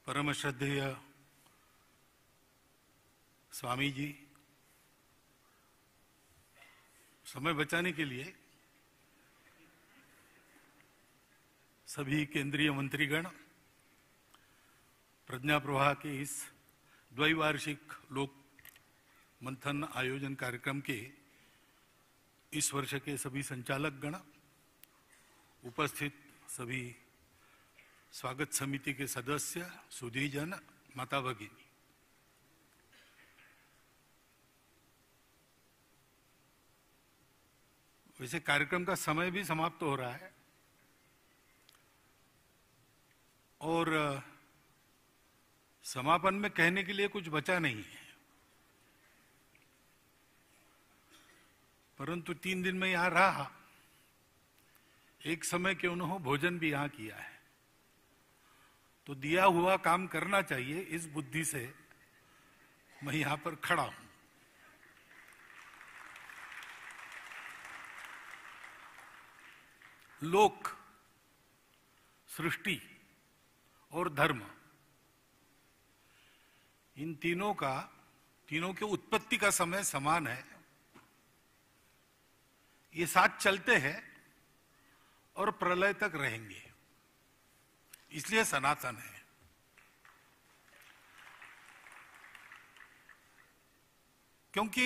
परम श्रद्धेय स्वामी जी, समय बचाने के लिए सभी केंद्रीय मंत्रीगण प्रज्ञा प्रवाह के इस द्वैवार्षिक लोक मंथन आयोजन कार्यक्रम के इस वर्ष के सभी संचालक गण, उपस्थित सभी स्वागत समिति के सदस्य, सुधीजन, माता भगिनी, वैसे कार्यक्रम का समय भी समाप्त हो रहा है और समापन में कहने के लिए कुछ बचा नहीं है, परंतु 3 दिन में यहां रहा, एक समय क्यों न हो भोजन भी यहां किया है, तो दिया हुआ काम करना चाहिए। इस बुद्धि से मैं यहां पर खड़ा हूं। लोक, सृष्टि और धर्म, इन तीनों के उत्पत्ति का समय समान है। ये साथ चलते हैं और प्रलय तक रहेंगे, इसलिए सनातन है। क्योंकि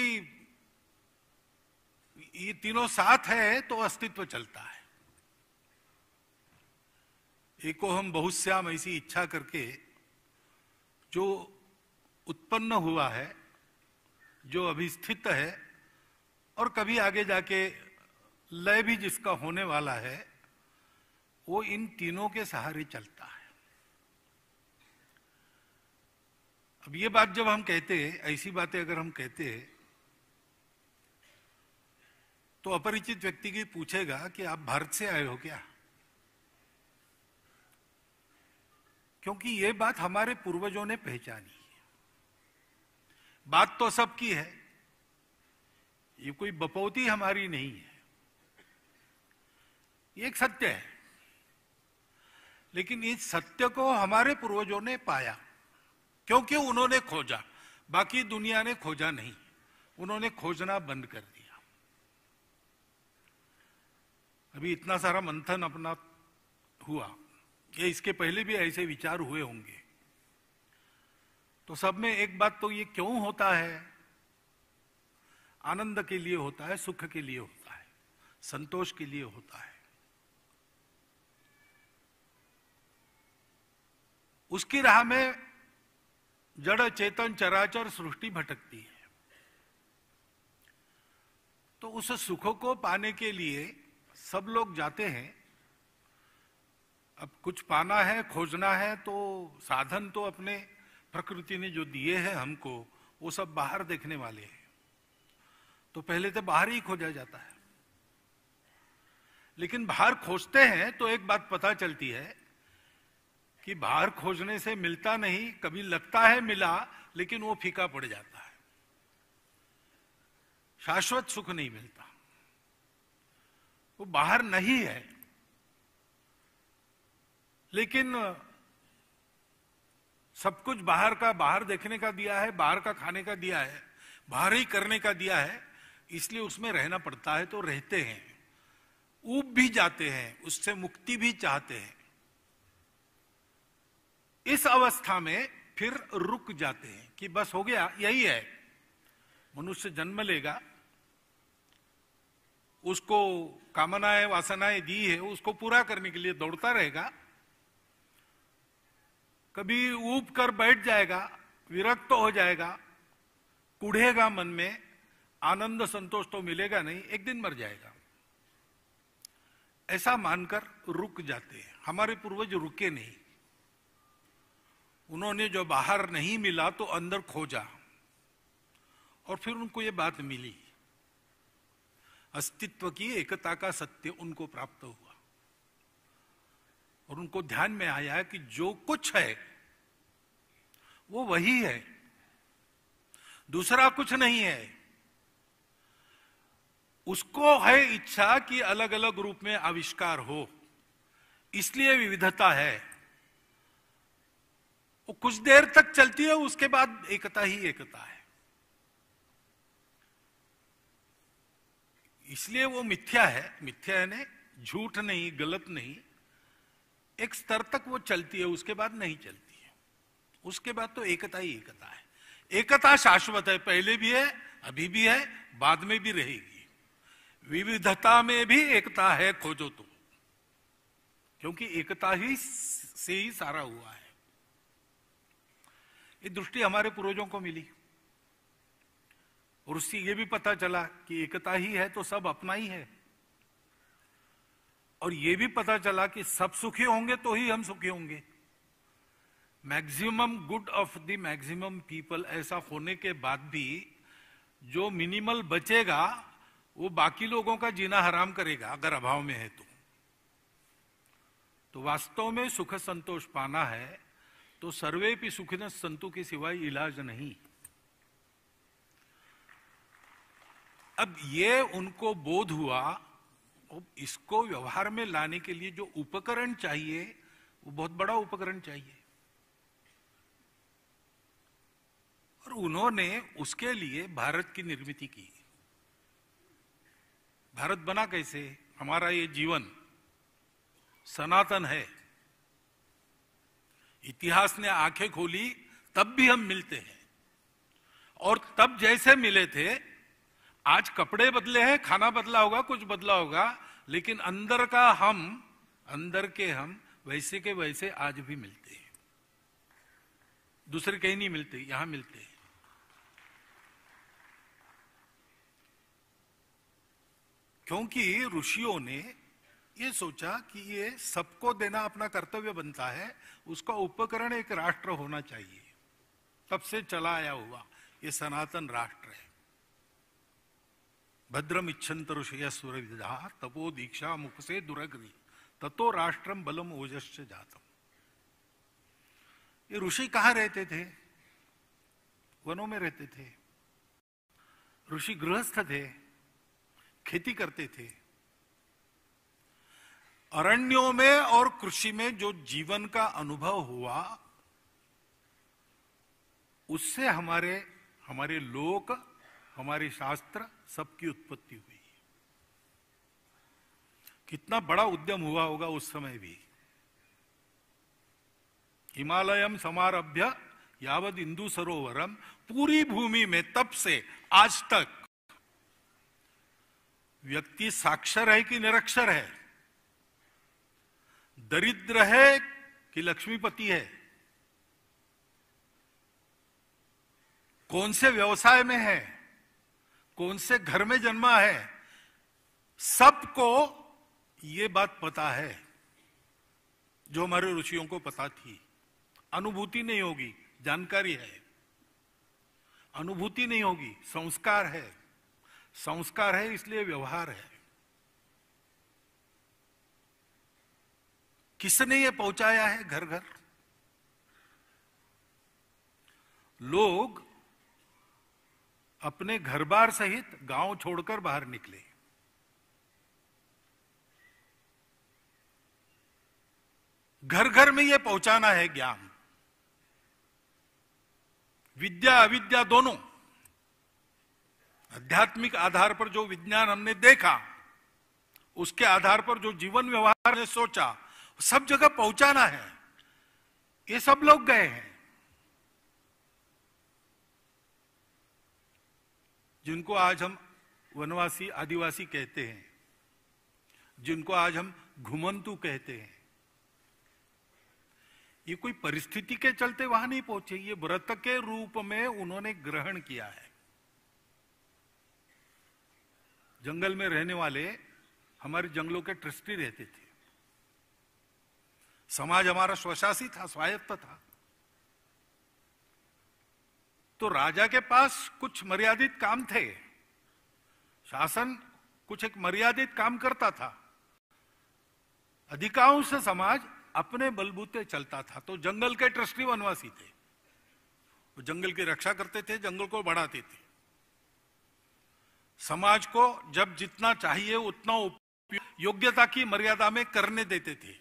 ये तीनों साथ है तो अस्तित्व चलता है। एको हम बहुश्याम ऐसी इच्छा करके जो उत्पन्न हुआ है, जो अभी स्थित है और कभी आगे जाके लय भी जिसका होने वाला है, वो इन तीनों के सहारे चलता है। अब ये बात जब हम कहते हैं, ऐसी बातें अगर हम कहते हैं, तो अपरिचित व्यक्ति की पूछेगा कि आप भारत से आए हो क्या? क्योंकि ये बात हमारे पूर्वजों ने पहचानी है। बात तो सबकी है, ये कोई बपौती हमारी नहीं है, ये एक सत्य है। लेकिन इस सत्य को हमारे पूर्वजों ने पाया क्योंकि उन्होंने खोजा, बाकी दुनिया ने खोजा नहीं, उन्होंने खोजना बंद कर दिया। अभी इतना सारा मंथन अपना हुआ, ये इसके पहले भी ऐसे विचार हुए होंगे, तो सब में एक बात तो ये क्यों होता है? आनंद के लिए होता है, सुख के लिए होता है, संतोष के लिए होता है। उसकी राह में जड़ चेतन चराचर सृष्टि भटकती है, तो उस सुख को पाने के लिए सब लोग जाते हैं। अब कुछ पाना है, खोजना है, तो साधन तो अपने प्रकृति ने जो दिए हैं हमको, वो सब बाहर देखने वाले हैं, तो पहले तो बाहर ही खोजा जाता है। लेकिन बाहर खोजते हैं तो एक बात पता चलती है कि बाहर खोजने से मिलता नहीं, कभी लगता है मिला, लेकिन वो फीका पड़ जाता है, शाश्वत सुख नहीं मिलता, वो बाहर नहीं है। लेकिन सब कुछ बाहर का, बाहर देखने का दिया है, बाहर का खाने का दिया है, बाहर ही करने का दिया है, इसलिए उसमें रहना पड़ता है, तो रहते हैं, ऊब भी जाते हैं, उससे मुक्ति भी चाहते हैं। इस अवस्था में फिर रुक जाते हैं कि बस हो गया, यही है। मनुष्य जन्म लेगा, उसको कामनाएं वासनाएं दी है, उसको पूरा करने के लिए दौड़ता रहेगा, कभी ऊब कर बैठ जाएगा, विरक्त तो हो जाएगा, कूढ़ेगा मन में, आनंद संतोष तो मिलेगा नहीं, एक दिन मर जाएगा, ऐसा मानकर रुक जाते हैं। हमारे पूर्वज रुके नहीं, उन्होंने जो बाहर नहीं मिला तो अंदर खोजा, और फिर उनको ये बात मिली, अस्तित्व की एकता का सत्य उनको प्राप्त हुआ, और उनको ध्यान में आया कि जो कुछ है वो वही है, दूसरा कुछ नहीं है। उसको है इच्छा कि अलग अलग रूप में आविष्कार हो, इसलिए विविधता है। वो कुछ देर तक चलती है, उसके बाद एकता ही एकता है। इसलिए वो मिथ्या है। मिथ्या है झूठ नहीं, गलत नहीं, एक स्तर तक वो चलती है, उसके बाद नहीं चलती है। उसके बाद तो एकता ही एकता है। एकता शाश्वत है, पहले भी है, अभी भी है, बाद में भी रहेगी। विविधता में भी एकता है, खोजो तो, क्योंकि एकता ही से ही सारा हुआ है। ये दृष्टि हमारे पूर्वजों को मिली, और उससे ये भी पता चला कि एकता ही है तो सब अपना ही है। और ये भी पता चला कि सब सुखी होंगे तो ही हम सुखी होंगे। Maximum good of the maximum people, ऐसा होने के बाद भी जो मिनिमल बचेगा वो बाकी लोगों का जीना हराम करेगा, अगर अभाव में है तो वास्तव में सुख संतोष पाना है तो सर्वे भी सुखिन संतु के सिवाय इलाज नहीं। अब ये उनको बोध हुआ, इसको व्यवहार में लाने के लिए जो उपकरण चाहिए वो बहुत बड़ा उपकरण चाहिए, और उन्होंने उसके लिए भारत की निर्मित की। भारत बना कैसे? हमारा ये जीवन सनातन है, इतिहास ने आंखें खोली तब भी हम मिलते हैं, और तब जैसे मिले थे, आज कपड़े बदले हैं, खाना बदला होगा, कुछ बदला होगा, लेकिन अंदर का हम, अंदर के हम वैसे के वैसे आज भी मिलते हैं। दूसरे कहीं नहीं मिलते, यहां मिलते हैं। क्योंकि ऋषियों ने ये सोचा कि ये सबको देना अपना कर्तव्य बनता है, उसका उपकरण एक राष्ट्र होना चाहिए। तब से चला आया हुआ ये सनातन राष्ट्र है। भद्रम इच्छन्त ऋषय सुरविदा तपो दीक्षा मुख से दुरग्री ततो राष्ट्रम बलम ओजश्च जातम। ये ऋषि कहां रहते थे? वनों में रहते थे। ऋषि गृहस्थ थे, खेती करते थे। अरण्यों में और कृषि में जो जीवन का अनुभव हुआ, उससे हमारे लोक, हमारे शास्त्र सबकी उत्पत्ति हुई। कितना बड़ा उद्यम हुआ होगा उस समय भी। हिमालयम समारभ्य यावद इंदु सरोवरम, पूरी भूमि में तब से आज तक व्यक्ति साक्षर है कि निरक्षर है, दरिद्र है कि लक्ष्मीपति है, कौन से व्यवसाय में है, कौन से घर में जन्मा है, सबको ये बात पता है जो हमारे ऋषियों को पता थी। अनुभूति नहीं होगी, जानकारी है। अनुभूति नहीं होगी, संस्कार है। संस्कार है इसलिए व्यवहार है। किसने ये पहुंचाया है घर घर? लोग अपने घर बार सहित गांव छोड़कर बाहर निकले। घर घर में ये पहुंचाना है ज्ञान। विद्या अविद्या दोनों, आध्यात्मिक आधार पर जो विज्ञान हमने देखा, उसके आधार पर जो जीवन व्यवहार ने सोचा, सब जगह पहुंचाना है। ये सब लोग गए हैं। जिनको आज हम वनवासी आदिवासी कहते हैं, जिनको आज हम घुमंतु कहते हैं, ये कोई परिस्थिति के चलते वहां नहीं पहुंचे। ये व्रत के रूप में उन्होंने ग्रहण किया है। जंगल में रहने वाले हमारे जंगलों के ट्रस्टी रहते थे। समाज हमारा स्वशासित था, स्वायत्त था। तो राजा के पास कुछ मर्यादित काम थे, शासन कुछ एक मर्यादित काम करता था। अधिकांश समाज अपने बलबूते चलता था। तो जंगल के ट्रस्टी वनवासी थे, वो जंगल की रक्षा करते थे, जंगल को बढ़ाते थे। समाज को जब जितना चाहिए उतना उपयोग योग्यता की मर्यादा में करने देते थे,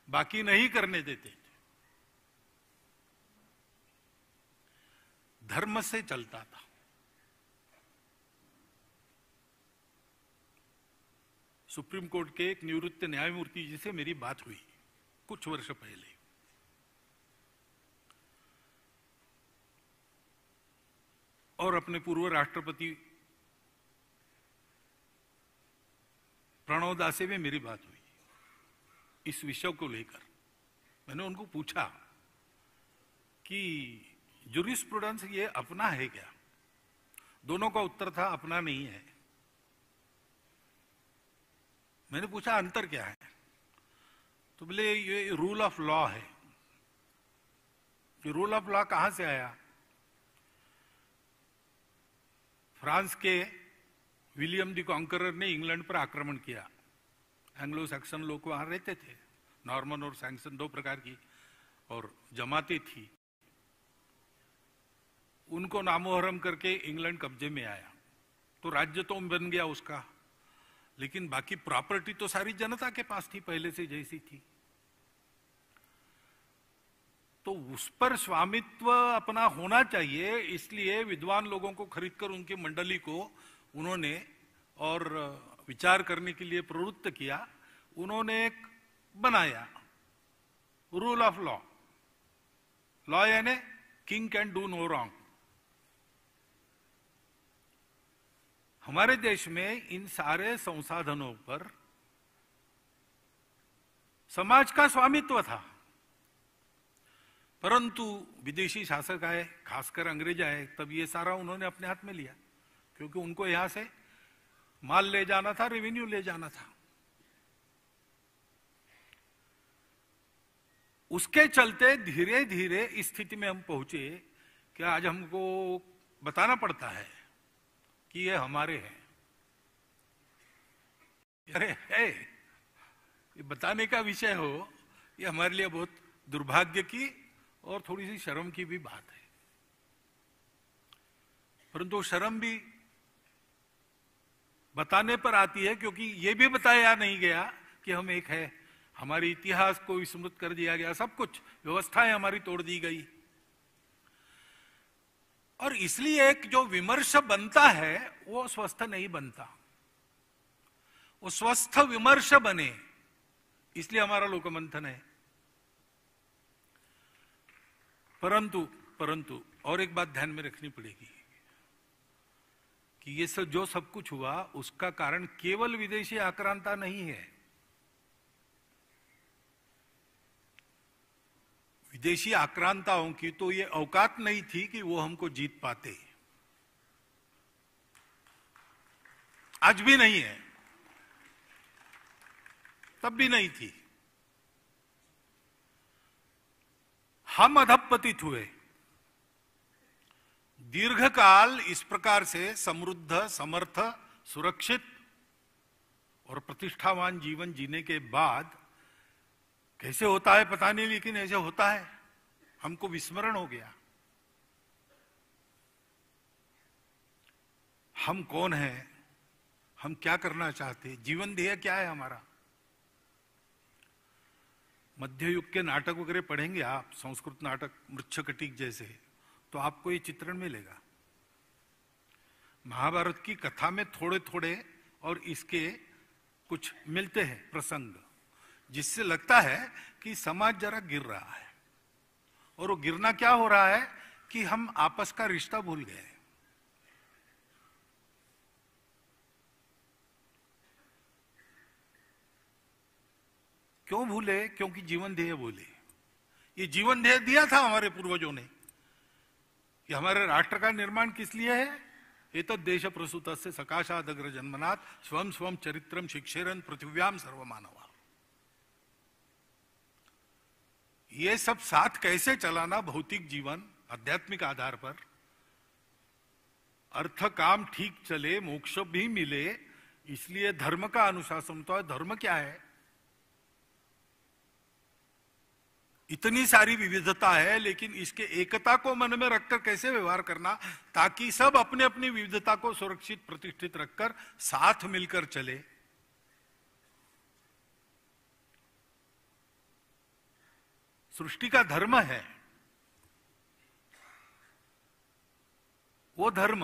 बाकी नहीं करने देते थे। धर्म से चलता था। सुप्रीम कोर्ट के एक निवृत्त न्यायमूर्ति जी से मेरी बात हुई कुछ वर्ष पहले। और अपने पूर्व राष्ट्रपति प्रणव दा से भी मेरी बात हुई इस विषय को लेकर। मैंने उनको पूछा कि जूरिस्प्रूडेंस ये अपना है क्या? दोनों का उत्तर था अपना नहीं है। मैंने पूछा अंतर क्या है? तो बोले ये रूल ऑफ लॉ है। कि रूल ऑफ लॉ कहां से आया? फ्रांस के विलियम द कॉन्करर ने इंग्लैंड पर आक्रमण किया। एंग्लो सैक्सन लोग वहां रहते थे, नॉर्मन और सैक्सन दो प्रकार की और जमातें थी। उनको नामोहरम करके इंग्लैंड कब्जे में आया, तो राज्य तो बन गया उसका, लेकिन बाकी प्रॉपर्टी तो सारी जनता के पास थी, पहले से जैसी थी। तो उस पर स्वामित्व अपना होना चाहिए, इसलिए विद्वान लोगों को खरीदकर उनकी मंडली को उन्होंने और विचार करने के लिए प्रवृत्त किया। उन्होंने एक बनाया रूल ऑफ लॉ। लॉ यानी king can do no wrong. हमारे देश में इन सारे संसाधनों पर समाज का स्वामित्व था, परंतु विदेशी शासक आए, खासकर अंग्रेज आए, तब ये सारा उन्होंने अपने हाथ में लिया, क्योंकि उनको यहां से माल ले जाना था, रेवेन्यू ले जाना था। उसके चलते धीरे धीरे इस स्थिति में हम पहुंचे कि आज हमको बताना पड़ता है कि ये हमारे हैं। अरे है, ये बताने का विषय हो, ये हमारे लिए बहुत दुर्भाग्य की और थोड़ी सी शर्म की भी बात है। परंतु शर्म भी बताने पर आती है, क्योंकि ये भी बताया नहीं गया कि हम एक है। हमारे इतिहास को विस्मृत कर दिया गया, सब कुछ व्यवस्थाएं हमारी तोड़ दी गई। और इसलिए एक जो विमर्श बनता है वो स्वस्थ नहीं बनता। वो स्वस्थ विमर्श बने, इसलिए हमारा लोकमंथन है। परंतु और एक बात ध्यान में रखनी पड़ेगी कि ये जो सब कुछ हुआ उसका कारण केवल विदेशी आक्रांता नहीं है। विदेशी आक्रांताओं की तो ये औकात नहीं थी कि वो हमको जीत पाते, आज भी नहीं है, तब भी नहीं थी। हम अधपतित हुए। दीर्घकाल इस प्रकार से समृद्ध, समर्थ, सुरक्षित और प्रतिष्ठावान जीवन जीने के बाद कैसे होता है पता नहीं, लेकिन ऐसे होता है, हमको विस्मरण हो गया। हम कौन हैं, हम क्या करना चाहते, जीवन ध्येय क्या है हमारा। मध्य युग के नाटक वगैरह पढ़ेंगे आप, संस्कृत नाटक मृच्छकटिक जैसे, तो आपको ये चित्रण मिलेगा। महाभारत की कथा में थोड़े थोड़े और इसके कुछ मिलते हैं प्रसंग, जिससे लगता है कि समाज जरा गिर रहा है। और वो गिरना क्या हो रहा है कि हम आपस का रिश्ता भूल गए। क्यों भूले? क्योंकि जीवन ध्येय भूले। ये जीवन ध्येय दिया था हमारे पूर्वजों ने कि हमारे राष्ट्र का निर्माण किस लिए है। एतद् देश प्रसूतस्य सकाशादग्र जन्मनात् स्वम स्वम चरित्रम शिक्षेरन पृथिव्याम सर्वमानवा। ये सब साथ कैसे चलाना, भौतिक जीवन आध्यात्मिक आधार पर, अर्थ काम ठीक चले, मोक्ष भी मिले, इसलिए धर्म का अनुशासन तो है। धर्म क्या है? इतनी सारी विविधता है, लेकिन इसके एकता को मन में रखकर कैसे व्यवहार करना, ताकि सब अपने अपनी विविधता को सुरक्षित प्रतिष्ठित रखकर साथ मिलकर चले। सृष्टि का धर्म है। वो धर्म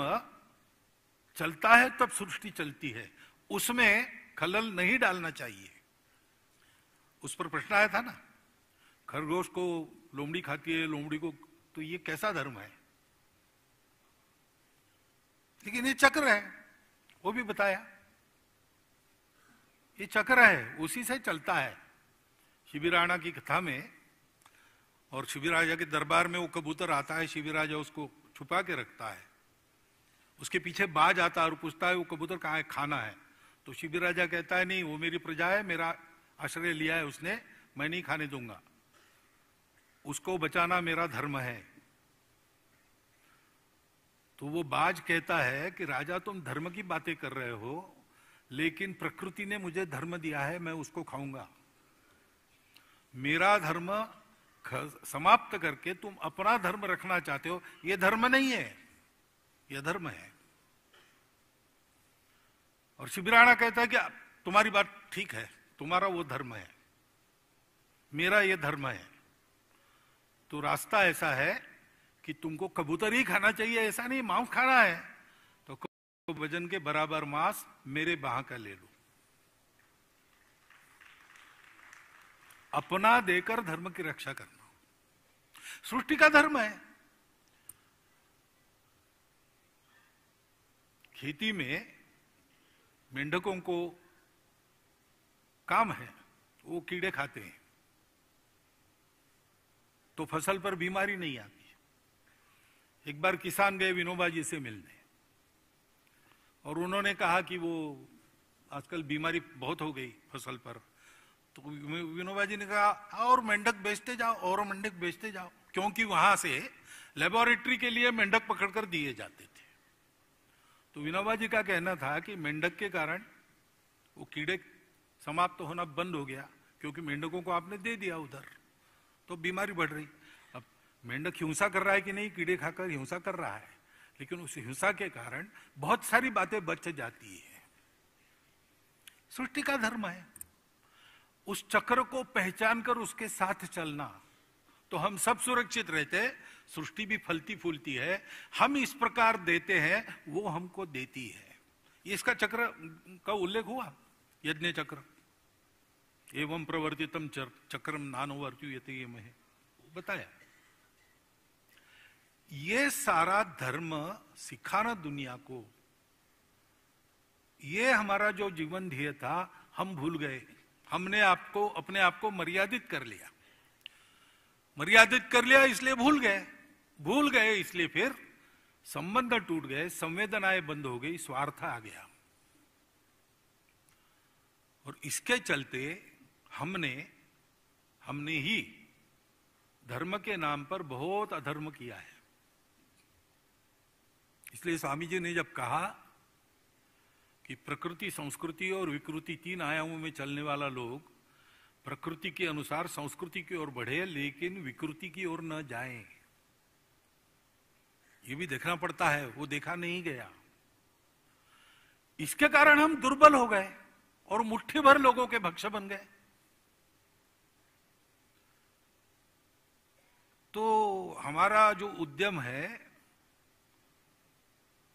चलता है तब सृष्टि चलती है, उसमें खलल नहीं डालना चाहिए। उस पर प्रश्न आया था ना, खरगोश को लोमड़ी खाती है, लोमड़ी को, तो ये कैसा धर्म है? लेकिन ये चक्र है, वो भी बताया, ये चक्र है, उसी से चलता है। शिबिराणा की कथा में, और शिबी राजा के दरबार में वो कबूतर आता है, शिबी राजा उसको छुपा के रखता है, उसके पीछे बाज आता है और पूछता है वो कबूतर कहाँ है, खाना है। तो शिबी राजा कहता है नहीं, वो मेरी प्रजा है, मेरा आश्रय लिया है उसने, मैं नहीं खाने दूंगा, उसको बचाना मेरा धर्म है। तो वो बाज कहता है कि राजा तुम धर्म की बातें कर रहे हो, लेकिन प्रकृति ने मुझे धर्म दिया है, मैं उसको खाऊंगा। मेरा धर्म समाप्त करके तुम अपना धर्म रखना चाहते हो, यह धर्म नहीं है, यह धर्म है। और शिबिराणा कहता है कि तुम्हारी बात ठीक है, तुम्हारा वो धर्म है, मेरा ये धर्म है। तो रास्ता ऐसा है कि तुमको कबूतर ही खाना चाहिए, ऐसा नहीं मांस खाना है, तो वजन के बराबर मांस मेरे बाह का ले लो। अपना देकर धर्म की रक्षा करना सृष्टि का धर्म है। खेती में मेंढकों को काम है, वो कीड़े खाते हैं, तो फसल पर बीमारी नहीं आती। एक बार किसान गए विनोबा जी से मिलने, और उन्होंने कहा कि वो आजकल बीमारी बहुत हो गई फसल पर। तो विनोबा जी ने कहा और मेंढक बेचते जाओ, और मेंढक बेचते जाओ, क्योंकि वहां से लेबोरेटरी के लिए मेंढक पकड़कर दिए जाते थे। तो विनोबा जी का कहना था कि मेंढक के कारण वो कीड़े समाप्त होना बंद हो गया, क्योंकि मेंढकों को आपने दे दिया उधर, तो बीमारी बढ़ रही। अब मेंढक हिंसा कर रहा है कि नहीं, कीड़े खाकर हिंसा कर रहा है, लेकिन उस हिंसा के कारण बहुत सारी बातें बच जाती है। सृष्टि का धर्म है, उस चक्र को पहचान कर उसके साथ चलना, तो हम सब सुरक्षित रहते। सृष्टि भी फलती फूलती है, हम इस प्रकार देते हैं, वो हमको देती है। इसका चक्र का उल्लेख हुआ, यज्ञ चक्र, एवं प्रवर्तितम चक्रम नानुवर्त्युयते महे, बताया। ये सारा धर्म सिखाना दुनिया को, ये हमारा जो जीवन ध्येय था, हम भूल गए। हमने आपको अपने आप को मर्यादित कर लिया, मर्यादित कर लिया इसलिए भूल गए इसलिए फिर संबंध टूट गए, संवेदनाएं बंद हो गई, स्वार्थ आ गया। और इसके चलते हमने ही धर्म के नाम पर बहुत अधर्म किया है। इसलिए स्वामी जी ने जब कहा कि प्रकृति, संस्कृति और विकृति, तीन आयामों में चलने वाला लोग प्रकृति के अनुसार संस्कृति की ओर बढ़े, लेकिन विकृति की ओर न जाएं, ये भी देखना पड़ता है, वो देखा नहीं गया। इसके कारण हम दुर्बल हो गए और मुट्ठी भर लोगों के भक्ष्य बन गए। तो हमारा जो उद्यम है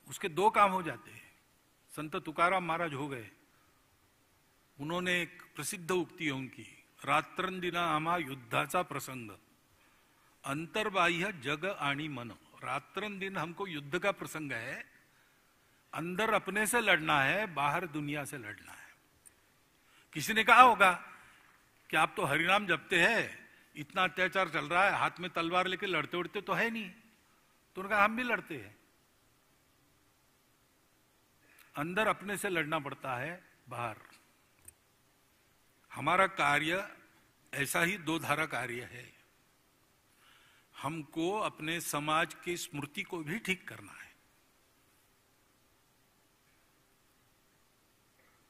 उसके दो काम हो जाते हैं। संत तुकाराम महाराज हो गए, उन्होंने एक प्रसिद्ध उक्ति है उनकी, रात्रंदिना आम्हा युद्धाचा प्रसंग, अंतर्बाह्य जग आणि मन। रात्रंदिन हमको युद्ध का प्रसंग है, अंदर अपने से लड़ना है, बाहर दुनिया से लड़ना है। किसी ने कहा होगा कि आप तो हरिनाम जपते हैं, इतना अत्याचार चल रहा है, हाथ में तलवार लेके लड़ते उड़ते तो है नहीं। तो उन्होंने कहा हम भी लड़ते हैं, अंदर अपने से लड़ना पड़ता है, बाहर। हमारा कार्य ऐसा ही दो धारा कार्य है। हमको अपने समाज की स्मृति को भी ठीक करना है,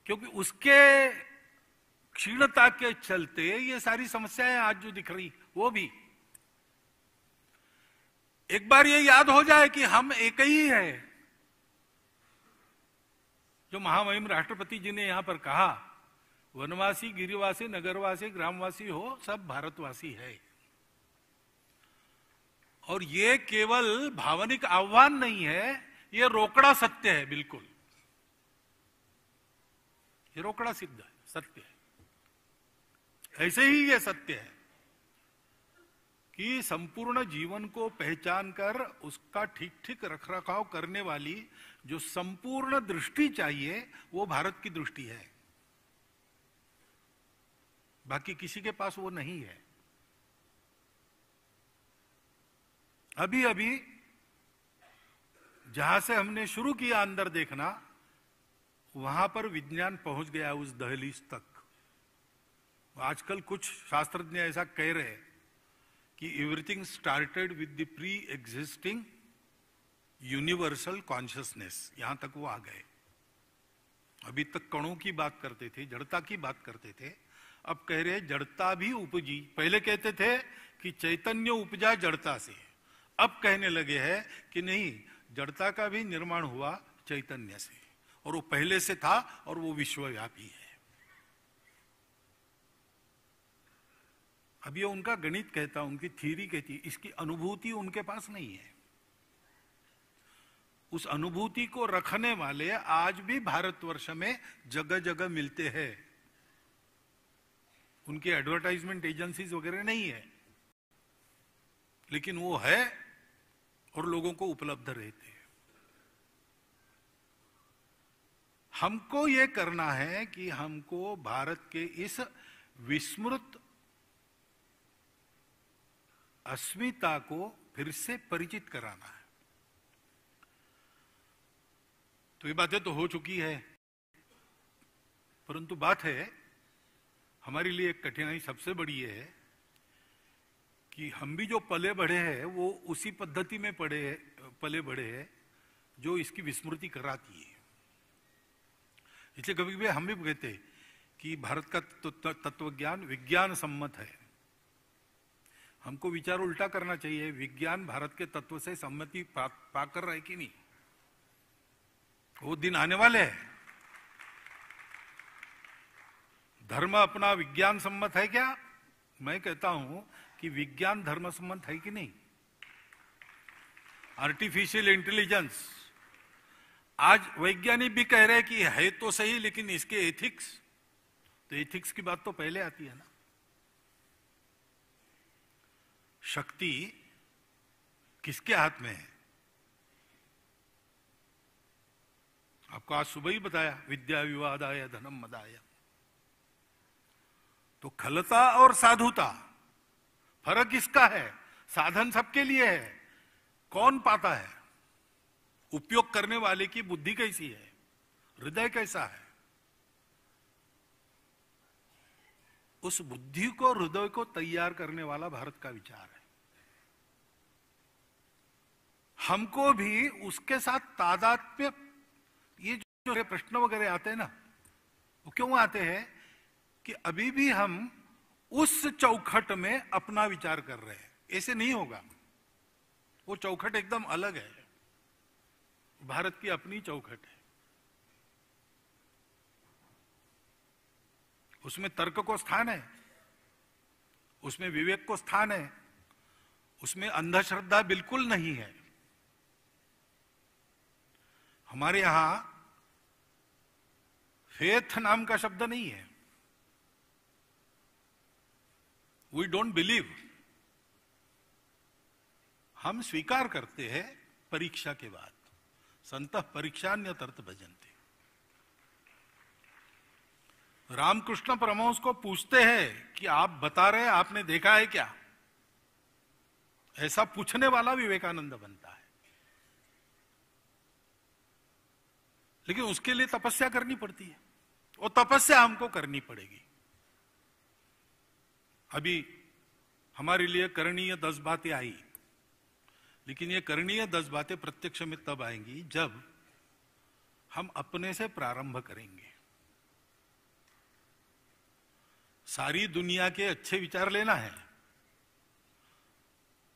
क्योंकि उसके क्षीणता के चलते ये सारी समस्याएं आज जो दिख रही, वो भी एक बार ये याद हो जाए कि हम एक ही है। जो महामहिम राष्ट्रपति जी ने यहां पर कहा, वनवासी, गिरिवासी, नगरवासी, ग्रामवासी हो, सब भारतवासी है। और ये केवल भावनिक आह्वान नहीं है, ये रोकड़ा सत्य है, बिल्कुल ये रोकड़ा सिद्ध है, सत्य है। ऐसे ही ये सत्य है कि संपूर्ण जीवन को पहचान कर उसका ठीक ठीक रखरखाव करने वाली जो संपूर्ण दृष्टि चाहिए वो भारत की दृष्टि है, बाकी किसी के पास वो नहीं है। अभी अभी जहां से हमने शुरू किया अंदर देखना, वहां पर विज्ञान पहुंच गया उस दहलीज तक। आजकल कुछ शास्त्रज्ञ ऐसा कह रहे हैं कि everything started with the pre existing universal consciousness, यहां तक वो आ गए। अभी तक कणों की बात करते थे, जड़ता की बात करते थे, अब कह रहे जड़ता भी उपजी। पहले कहते थे कि चैतन्य उपजा जड़ता से, अब कहने लगे हैं कि नहीं, जड़ता का भी निर्माण हुआ चैतन्य से, और वो पहले से था और वो विश्वव्यापी है। अब ये उनका गणित कहता, उनकी थ्योरी कहती, इसकी अनुभूति उनके पास नहीं है। उस अनुभूति को रखने वाले आज भी भारतवर्ष में जगह जगह मिलते हैं। उनकी एडवर्टाइजमेंट एजेंसीज वगैरह नहीं है, लेकिन वो है और लोगों को उपलब्ध रहते हैं। हमको ये करना है कि हमको भारत के इस विस्मृत अस्मिता को फिर से परिचित कराना है। तो ये बातें तो हो चुकी है, परंतु बात है हमारे लिए एक कठिनाई सबसे बड़ी ये है कि हम भी जो पले बढ़े हैं वो उसी पद्धति में पले बढ़े हैं जो इसकी विस्मृति कराती है। इसलिए कभी कभी हम भी कहते कि भारत का तत्वज्ञान विज्ञान सम्मत है। हमको विचार उल्टा करना चाहिए, विज्ञान भारत के तत्व से सम्मति पाकर रहे कि नहीं, वो दिन आने वाले हैं। धर्म अपना विज्ञान सम्मत है क्या? मैं कहता हूं कि विज्ञान धर्म सम्मत है कि नहीं। आर्टिफिशियल इंटेलिजेंस, आज वैज्ञानिक भी कह रहे हैं कि है तो सही, लेकिन इसके एथिक्स, तो एथिक्स की बात तो पहले आती है ना। शक्ति किसके हाथ में है? आपको आज सुबह ही बताया, विद्या विवादाय धनम मदाय। तो खलता और साधुता, फर्क किसका है? साधन सबके लिए है, कौन पाता है? उपयोग करने वाले की बुद्धि कैसी है, हृदय कैसा है? उस बुद्धि को, हृदय को तैयार करने वाला भारत का विचार है। हमको भी उसके साथ तादात्म्य, ये जो प्रश्न वगैरह आते हैं ना, वो क्यों आते हैं कि अभी भी हम उस चौखट में अपना विचार कर रहे हैं। ऐसे नहीं होगा, वो चौखट एकदम अलग है, भारत की अपनी चौखट है। उसमें तर्क को स्थान है, उसमें विवेक को स्थान है, उसमें अंधश्रद्धा बिल्कुल नहीं है। हमारे यहां फेथ नाम का शब्द नहीं है। वी डोंट बिलीव, हम स्वीकार करते हैं परीक्षा के बाद। संतः परीक्षान्यतर्थ भजन्ते। रामकृष्ण परमहंस को पूछते हैं कि आप बता रहे, आपने देखा है क्या? ऐसा पूछने वाला विवेकानंद बनता है। लेकिन उसके लिए तपस्या करनी पड़ती है, और तपस्या हमको करनी पड़ेगी। अभी हमारे लिए करणीय 10 बातें आई, लेकिन ये करणीय 10 बातें प्रत्यक्ष में तब आएंगी जब हम अपने से प्रारंभ करेंगे। सारी दुनिया के अच्छे विचार लेना है,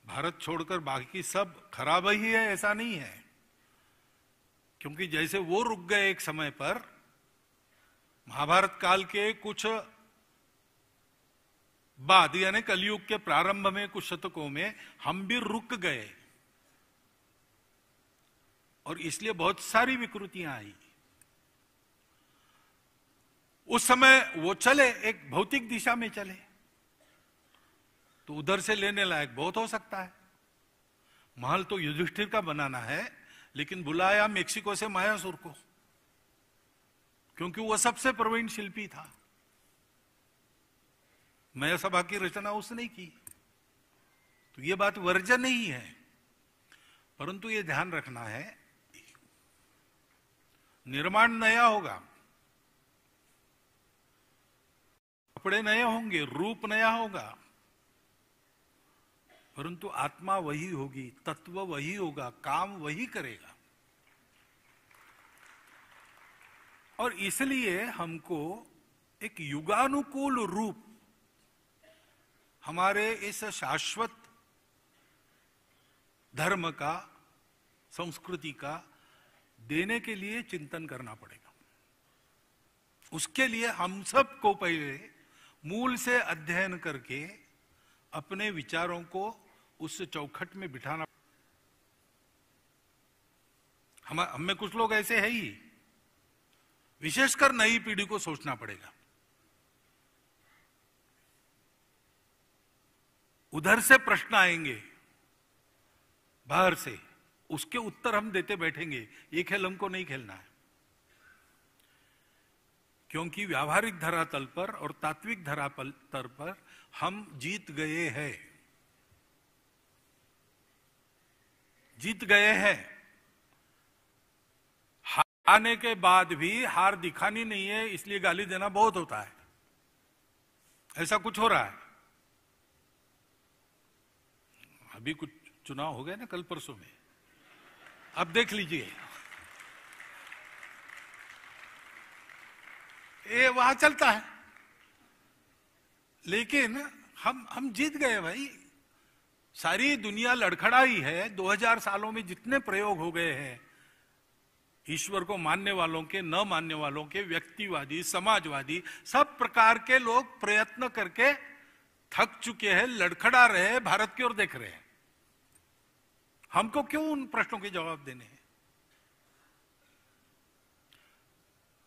भारत छोड़कर बाकी सब खराब ही है ऐसा नहीं है। क्योंकि जैसे वो रुक गए एक समय पर, महाभारत काल के कुछ बाद यानी कलयुग के प्रारंभ में कुछ शतकों में हम भी रुक गए। और इसलिए बहुत सारी विकृतियां आई। उस समय वो चले, एक भौतिक दिशा में चले, तो उधर से लेने लायक बहुत हो सकता है। महल तो युधिष्ठिर का बनाना है, लेकिन बुलाया मेक्सिको से मायासुर को, क्योंकि वह सबसे प्रवीण शिल्पी था। माया सभा की रचना उसने की, तो यह बात वर्जन नहीं है, परंतु यह ध्यान रखना है, निर्माण नया होगा, कपड़े नए होंगे, रूप नया होगा, परंतु आत्मा वही होगी, तत्व वही होगा, काम वही करेगा। और इसलिए हमको एक युगानुकूल रूप हमारे इस शाश्वत धर्म का, संस्कृति का देने के लिए चिंतन करना पड़ेगा। उसके लिए हम सबको पहले मूल से अध्ययन करके अपने विचारों को उस चौखट में बिठाना। हमें कुछ लोग ऐसे हैं ही, विशेषकर नई पीढ़ी को सोचना पड़ेगा। उधर से प्रश्न आएंगे बाहर से, उसके उत्तर हम देते बैठेंगे। ये खेल हमको नहीं खेलना है, क्योंकि व्यावहारिक धरातल पर और तात्विक धरातल पर हम जीत गए हैं, जीत गए हैं। हारने के बाद भी हार दिखानी नहीं है, इसलिए गाली देना बहुत होता है। ऐसा कुछ हो रहा है। अभी कुछ चुनाव हो गए ना कल परसों में, अब देख लीजिए, ये वहां चलता है। लेकिन हम जीत गए भाई। सारी दुनिया लड़खड़ाई है। 2000 सालों में जितने प्रयोग हो गए हैं, ईश्वर को मानने वालों के, न मानने वालों के, व्यक्तिवादी, समाजवादी, सब प्रकार के लोग प्रयत्न करके थक चुके हैं, लड़खड़ा रहे हैं, भारत की ओर देख रहे हैं। हमको क्यों उन प्रश्नों के जवाब देने हैं?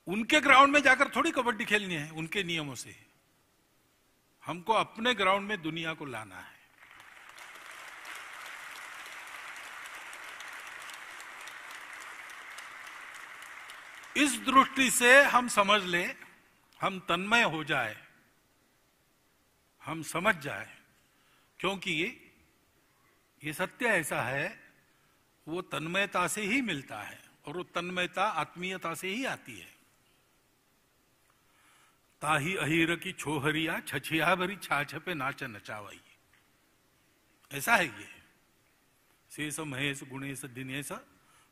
उनके ग्राउंड में जाकर थोड़ी कबड्डी खेलनी है उनके नियमों से। हमको अपने ग्राउंड में दुनिया को लाना है। इस दृष्टि से हम समझ ले, हम तन्मय हो जाए, हम समझ जाए, क्योंकि ये सत्य ऐसा है, वो तन्मयता से ही मिलता है, और वो तन्मयता आत्मीयता से ही आती है। ताही अहीर की छोहरिया छछिया भरी छाछ पे नाच नचावाई, ऐसा है ये। शेष महेश गुणेश दिनेश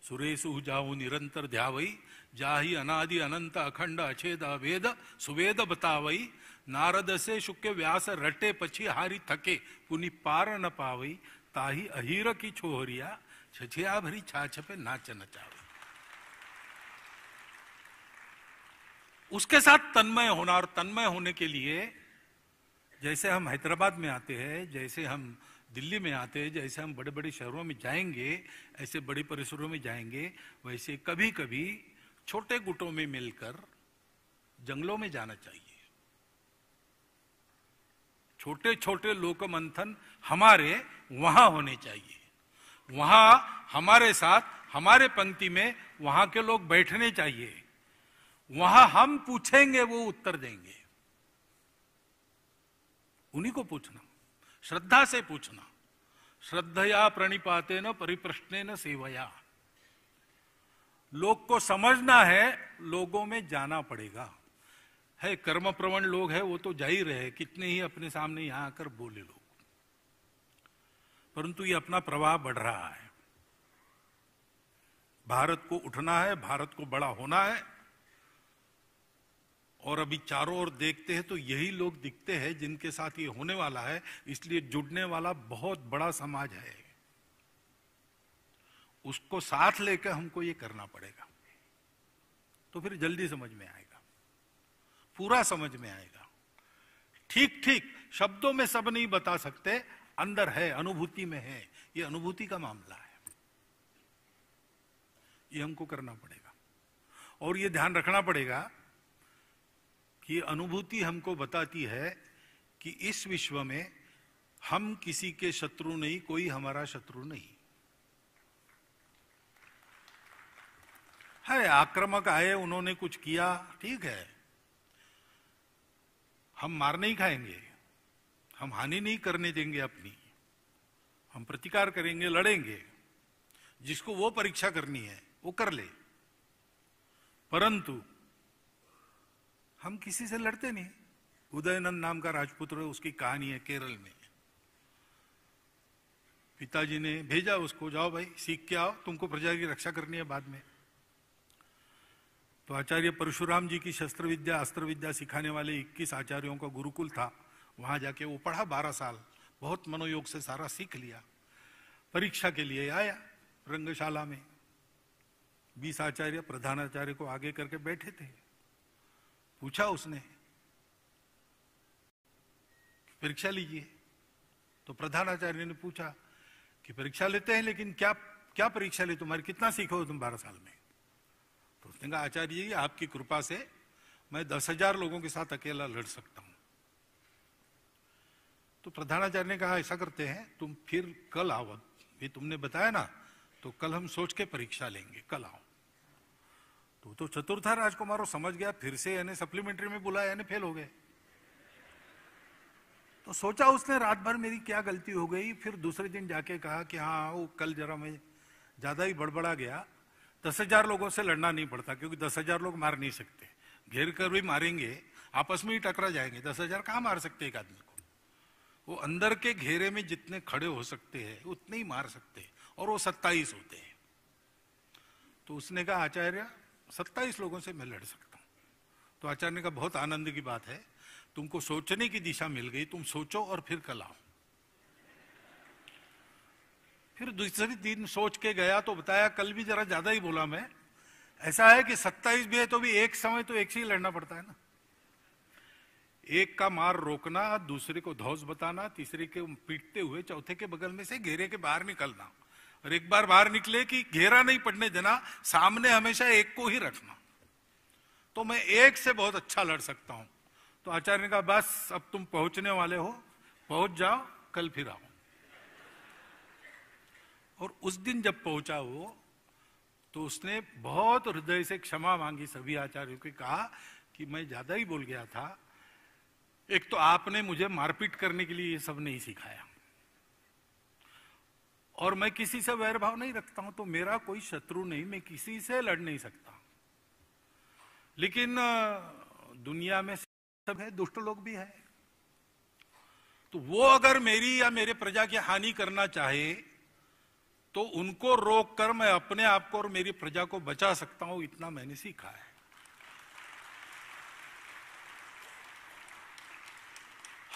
सुरेश जाओ निरंतर ध्यावई, जाहि अनादि अनंत अखंड अछेद अभेद सुवेद बतावई, नारद से शुक्र व्यास रटे पछी हारी थके पुनि पार न पावई, ताही अहीर की छोहरिया छछिया भरी छाछ पे नाच नचावई। उसके साथ तन्मय होना, और तन्मय होने के लिए जैसे हम हैदराबाद में आते हैं, जैसे हम दिल्ली में आते हैं, जैसे हम बड़े बड़े शहरों में जाएंगे, ऐसे बड़े परिसरों में जाएंगे, वैसे कभी कभी छोटे गुटों में मिलकर जंगलों में जाना चाहिए। छोटे छोटे लोक मंथन हमारे वहां होने चाहिए। वहां हमारे साथ, हमारे पंक्ति में वहां के लोग बैठने चाहिए। वहां हम पूछेंगे, वो उत्तर देंगे। उन्हीं को पूछना, श्रद्धा से पूछना। श्रद्धया प्रणिपातेन परिप्रश्नेन सेवया। लोग को समझना है, लोगों में जाना पड़ेगा। है कर्म प्रवण लोग है, वो तो जा ही रहे, कितने ही अपने सामने यहां आकर बोले लोग, परंतु ये अपना प्रवाह बढ़ रहा है। भारत को उठना है, भारत को बड़ा होना है। और अभी चारों ओर देखते हैं तो यही लोग दिखते हैं जिनके साथ ये होने वाला है, इसलिए जुड़ने वाला बहुत बड़ा समाज है। उसको साथ लेकर हमको ये करना पड़ेगा, तो फिर जल्दी समझ में आएगा, पूरा समझ में आएगा। ठीक ठीक शब्दों में सब नहीं बता सकते, अंदर है, अनुभूति में है। ये अनुभूति का मामला है। ये हमको करना पड़ेगा। और ये ध्यान रखना पड़ेगा कि अनुभूति हमको बताती है कि इस विश्व में हम किसी के शत्रु नहीं, कोई हमारा शत्रु नहीं है। आक्रामक आए, उन्होंने कुछ किया, ठीक है, हम मार नहीं खाएंगे, हम हानि नहीं करने देंगे अपनी, हम प्रतिकार करेंगे, लड़ेंगे। जिसको वो परीक्षा करनी है वो कर ले, परंतु हम किसी से लड़ते नहीं। उदयनंद नाम का राजपुत्र, उसकी कहानी है केरल में। पिताजी ने भेजा उसको, जाओ भाई सीख के आओ, तुमको प्रजा की रक्षा करनी है बाद में। तो आचार्य परशुराम जी की शस्त्र विद्या अस्त्र विद्या सिखाने वाले 21 आचार्यों का गुरुकुल था। वहां जाके वो पढ़ा 12 साल, बहुत मनोयोग से सारा सीख लिया। परीक्षा के लिए आया रंगशाला में, 20 आचार्य प्रधानाचार्य को आगे करके बैठे थे। पूछा उसने, परीक्षा लीजिए। तो प्रधानाचार्य ने पूछा कि परीक्षा लेते हैं, लेकिन क्या क्या परीक्षा ले, तुम्हारी कितना सीखे हो तुम 12 साल में? तो उसने कहा, आचार्य जी आपकी कृपा से मैं 10,000 लोगों के साथ अकेला लड़ सकता हूं। तो प्रधानाचार्य ने कहा, ऐसा करते हैं, तुम फिर कल आओ, ये तुमने बताया ना, तो कल हम सोच के परीक्षा लेंगे, कल आओ। तो चतुर था राजकुमार, समझ गया, फिर से यानी सप्लीमेंट्री में बुलाया, यानी फेल हो गए। तो सोचा उसने रात भर मेरी क्या गलती हो गई। फिर दूसरे दिन जाके कहा कि हाँ वो कल जरा मैं ज्यादा ही बड़बड़ा गया, 10,000 लोगों से लड़ना नहीं पड़ता, क्योंकि 10,000 लोग मार नहीं सकते, घेर कर भी मारेंगे आपस में ही टकरा जाएंगे। 10,000 कहां मार सकते एक आदमी को? वो अंदर के घेरे में जितने खड़े हो सकते हैं उतने ही मार सकते हैं, और वो 27 होते हैं। तो उसने कहा, आचार्य 27 लोगों से मैं लड़ सकता हूं। तो आचार्य ने कहा, बहुत आनंद की बात है, तुमको सोचने की दिशा मिल गई, तुम सोचो और फिर कल आओ। फिर दूसरे दिन सोच के गया तो बताया, कल भी जरा ज्यादा ही बोला मैं। ऐसा है कि 27 भी है तो भी एक समय तो एक से ही लड़ना पड़ता है ना। एक का मार रोकना, दूसरे को धौस बताना, तीसरे के पीटते हुए चौथे के बगल में से घेरे के बाहर निकलना, और एक बार बाहर निकले कि घेरा नहीं पड़ने देना, सामने हमेशा एक को ही रखना। तो मैं एक से बहुत अच्छा लड़ सकता हूं। तो आचार्य ने कहा, बस अब तुम पहुंचने वाले हो, पहुंच जाओ, कल फिर आओ। और उस दिन जब पहुंचा वो, तो उसने बहुत हृदय से क्षमा मांगी सभी आचार्यों को, कहा कि मैं ज्यादा ही बोल गया था, एक तो आपने मुझे मारपीट करने के लिए ये सब नहीं सिखाया, और मैं किसी से वैर भाव नहीं रखता हूं, तो मेरा कोई शत्रु नहीं, मैं किसी से लड़ नहीं सकता। लेकिन दुनिया में सब है, दुष्ट लोग भी है, तो वो अगर मेरी या मेरे प्रजा की हानि करना चाहे तो उनको रोक कर मैं अपने आप को और मेरी प्रजा को बचा सकता हूं, इतना मैंने सीखा है।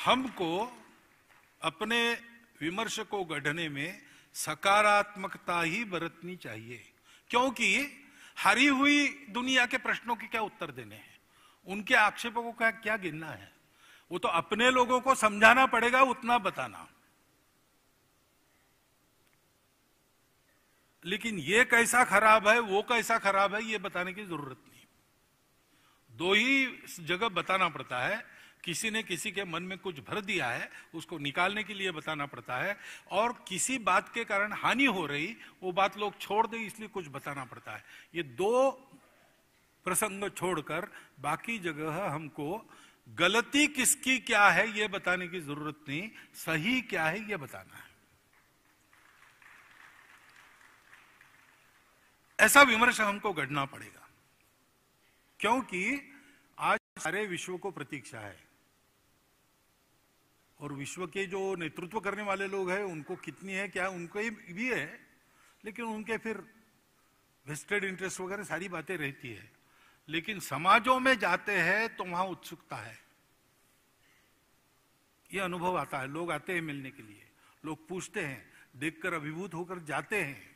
हमको अपने विमर्श को गढ़ने में सकारात्मकता ही बरतनी चाहिए, क्योंकि हारी हुई दुनिया के प्रश्नों के क्या उत्तर देने हैं, उनके आक्षेपों को क्या गिनना है। वो तो अपने लोगों को समझाना पड़ेगा, उतना बताना। लेकिन ये कैसा खराब है, वो कैसा खराब है, ये बताने की जरूरत नहीं। दो ही जगह बताना पड़ता है, किसी ने किसी के मन में कुछ भर दिया है, उसको निकालने के लिए बताना पड़ता है, और किसी बात के कारण हानि हो रही, वो बात लोग छोड़ दे इसलिए कुछ बताना पड़ता है। ये दो प्रसंग छोड़कर बाकी जगह हमको गलती किसकी क्या है ये बताने की जरूरत नहीं, सही क्या है ये बताना है। ऐसा विमर्श हमको गढ़ना पड़ेगा, क्योंकि आज सारे विश्व को प्रतीक्षा है, और विश्व के जो नेतृत्व करने वाले लोग हैं उनको कितनी है क्या, उनको भी है, लेकिन उनके फिर वेस्टेड इंटरेस्ट वगैरह सारी बातें रहती है। लेकिन समाजों में जाते हैं तो वहां उत्सुकता है, ये अनुभव आता है। लोग आते हैं मिलने के लिए, लोग पूछते हैं, देखकर अभिभूत होकर जाते हैं,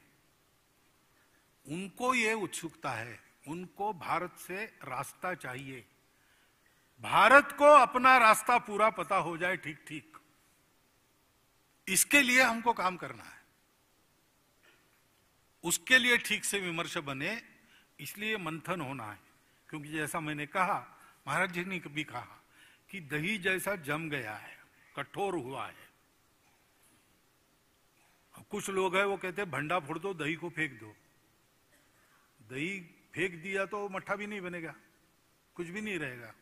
उनको ये उत्सुकता है, उनको भारत से रास्ता चाहिए, भारत को अपना रास्ता पूरा पता हो जाए ठीक ठीक, इसके लिए हमको काम करना है। उसके लिए ठीक से विमर्श बने, इसलिए मंथन होना है। क्योंकि जैसा मैंने कहा, महाराज जी ने कभी कहा कि दही जैसा जम गया है, कठोर हुआ है। कुछ लोग हैं वो कहते हैं भंडा फोड़ दो, दही को फेंक दो। दही फेंक दिया तो मट्ठा भी नहीं बनेगा, कुछ भी नहीं रहेगा।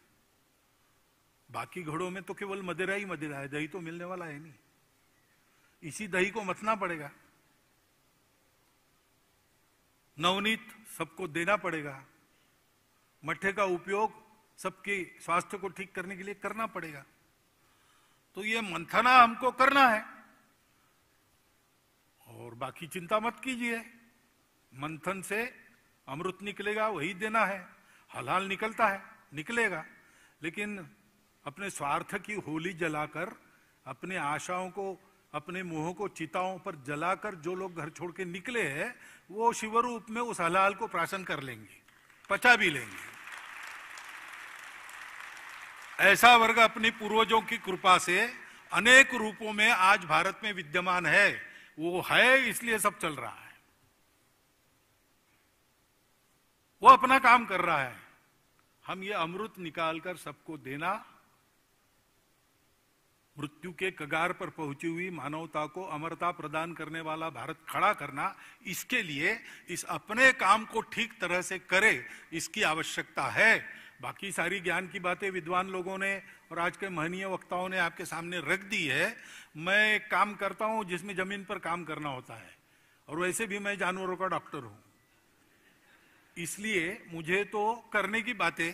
बाकी घड़ों में तो केवल मदिरा ही मदिरा है, दही तो मिलने वाला है नहीं। इसी दही को मथना पड़ेगा, नवनीत सबको देना पड़ेगा, मट्ठे का उपयोग सबके स्वास्थ्य को ठीक करने के लिए करना पड़ेगा। तो ये मंथना हमको करना है, और बाकी चिंता मत कीजिए। मंथन से अमृत निकलेगा, वही देना है। हलाल निकलता है, निकलेगा। लेकिन अपने स्वार्थ की होली जलाकर, अपने आशाओं को, अपने मोह को चिताओं पर जलाकर जो लोग घर छोड़ के निकले हैं, वो शिवरूप में उस हलाल को प्राशन कर लेंगे, पचा भी लेंगे। ऐसा वर्ग अपनी पूर्वजों की कृपा से अनेक रूपों में आज भारत में विद्यमान है। वो है इसलिए सब चल रहा है, वो अपना काम कर रहा है। हम ये अमृत निकालकर सबको देना, मृत्यु के कगार पर पहुंची हुई मानवता को अमरता प्रदान करने वाला भारत खड़ा करना, इसके लिए इस अपने काम को ठीक तरह से करे, इसकी आवश्यकता है। बाकी सारी ज्ञान की बातें विद्वान लोगों ने और आज के महनीय वक्ताओं ने आपके सामने रख दी है। मैं एक काम करता हूं जिसमें जमीन पर काम करना होता है, और वैसे भी मैं जानवरों का डॉक्टर हूं, इसलिए मुझे तो करने की बातें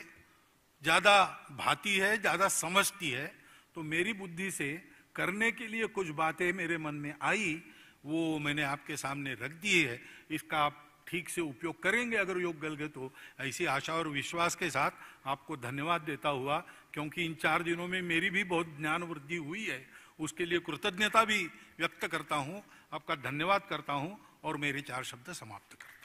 ज्यादा भाती है, ज्यादा समझती है। तो मेरी बुद्धि से करने के लिए कुछ बातें मेरे मन में आई, वो मैंने आपके सामने रख दी है। इसका आप ठीक से उपयोग करेंगे अगर योग गल गए तो, ऐसी आशा और विश्वास के साथ आपको धन्यवाद देता हुआ, क्योंकि इन 4 दिनों में मेरी भी बहुत ज्ञान वृद्धि हुई है, उसके लिए कृतज्ञता भी व्यक्त करता हूं, आपका धन्यवाद करता हूं और मेरे 4 शब्द समाप्त करता हूं।